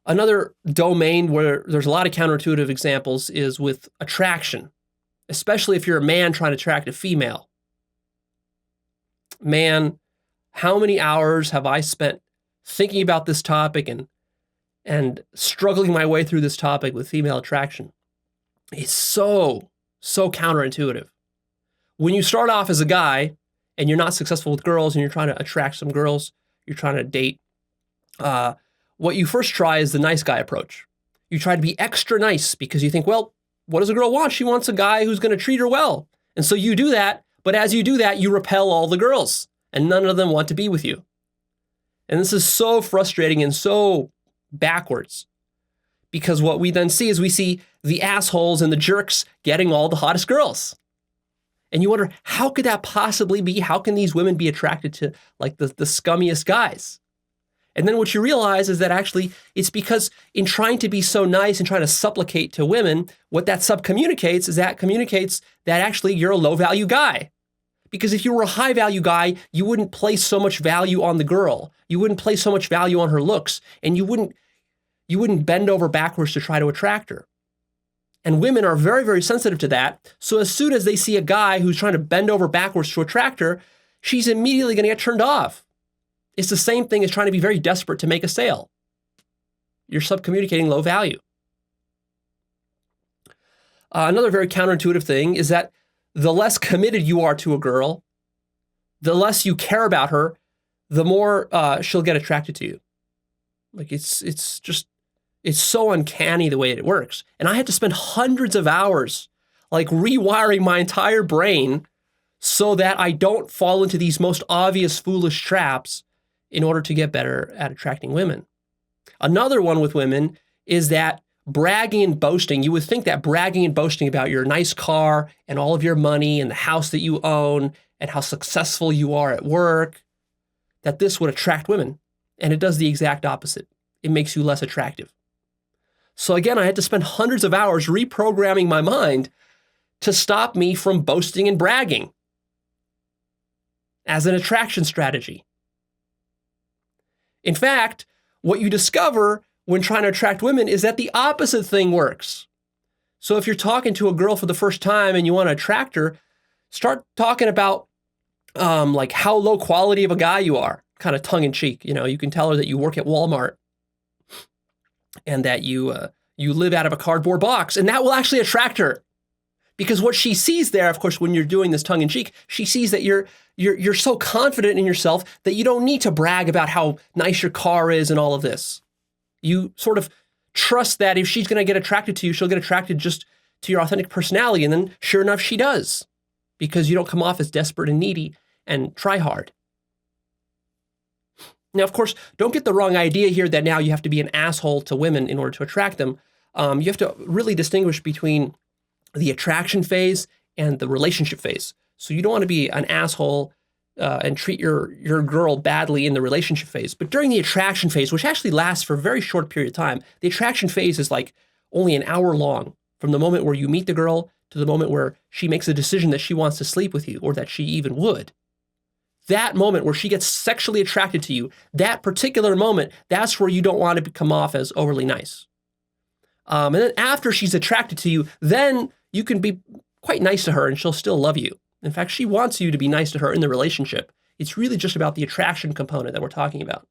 Another domain where there's a lot of counterintuitive examples is with attraction, especially if you're a man trying to attract a female. Man, how many hours have I spent thinking about this topic and struggling my way through this topic with female attraction? It's so counterintuitive. When you start off as a guy and you're not successful with girls and you're trying to attract some girls, you're trying to date, what you first try is the nice guy approach. You try to be extra nice because you think, well, what does a girl want? She wants a guy who's going to treat her well. And so you do that, but as you do that, you repel all the girls and none of them want to be with you. And this is so frustrating and so backwards, because what we then see is we see the assholes and the jerks getting all the hottest girls. And you wonder, how could that possibly be? How can these women be attracted to like the scummiest guys? And then what you realize is that actually it's because in trying to be so nice and trying to supplicate to women, what that communicates is that actually you're a low value guy. Because if you were a high value guy, you wouldn't place so much value on the girl. You wouldn't place so much value on her looks, and you wouldn't bend over backwards to try to attract her. And women are very, very sensitive to that. So as soon as they see a guy who's trying to bend over backwards to attract her, she's immediately going to get turned off. It's the same thing as trying to be very desperate to make a sale. You're subcommunicating low value. Another very counterintuitive thing is that the less committed you are to a girl, the less you care about her, the more she'll get attracted to you. Like it's so uncanny the way it works. And I had to spend hundreds of hours like rewiring my entire brain so that I don't fall into these most obvious foolish traps in order to get better at attracting women. Another one with women is that bragging and boasting. You would think that bragging and boasting about your nice car and all of your money and the house that you own and how successful you are at work, that this would attract women. And it does the exact opposite. It makes you less attractive. So again, I had to spend hundreds of hours reprogramming my mind to stop me from boasting and bragging as an attraction strategy. In fact, what you discover when trying to attract women is that the opposite thing works. So if you're talking to a girl for the first time and you want to attract her, start talking about like how low quality of a guy you are, kind of tongue in cheek. You know, you can tell her that you work at Walmart and that you live out of a cardboard box, and that will actually attract her. Because what she sees there, of course, when you're doing this tongue in cheek, she sees that you're so confident in yourself that you don't need to brag about how nice your car is and all of this. You sort of trust that if she's going to get attracted to you, she'll get attracted just to your authentic personality. And then sure enough, she does, because you don't come off as desperate and needy and try hard. Now, of course, don't get the wrong idea here that now you have to be an asshole to women in order to attract them. You have to really distinguish between the attraction phase and the relationship phase. So you don't want to be an asshole and treat your girl badly in the relationship phase. But during the attraction phase, which actually lasts for a very short period of time, the attraction phase is like only an hour long, from the moment where you meet the girl to the moment where she makes a decision that she wants to sleep with you, or that she even would. That moment where she gets sexually attracted to you, that particular moment, that's where you don't want to come off as overly nice. And then after she's attracted to you, then you can be quite nice to her and she'll still love you. In fact, she wants you to be nice to her in the relationship. It's really just about the attraction component that we're talking about.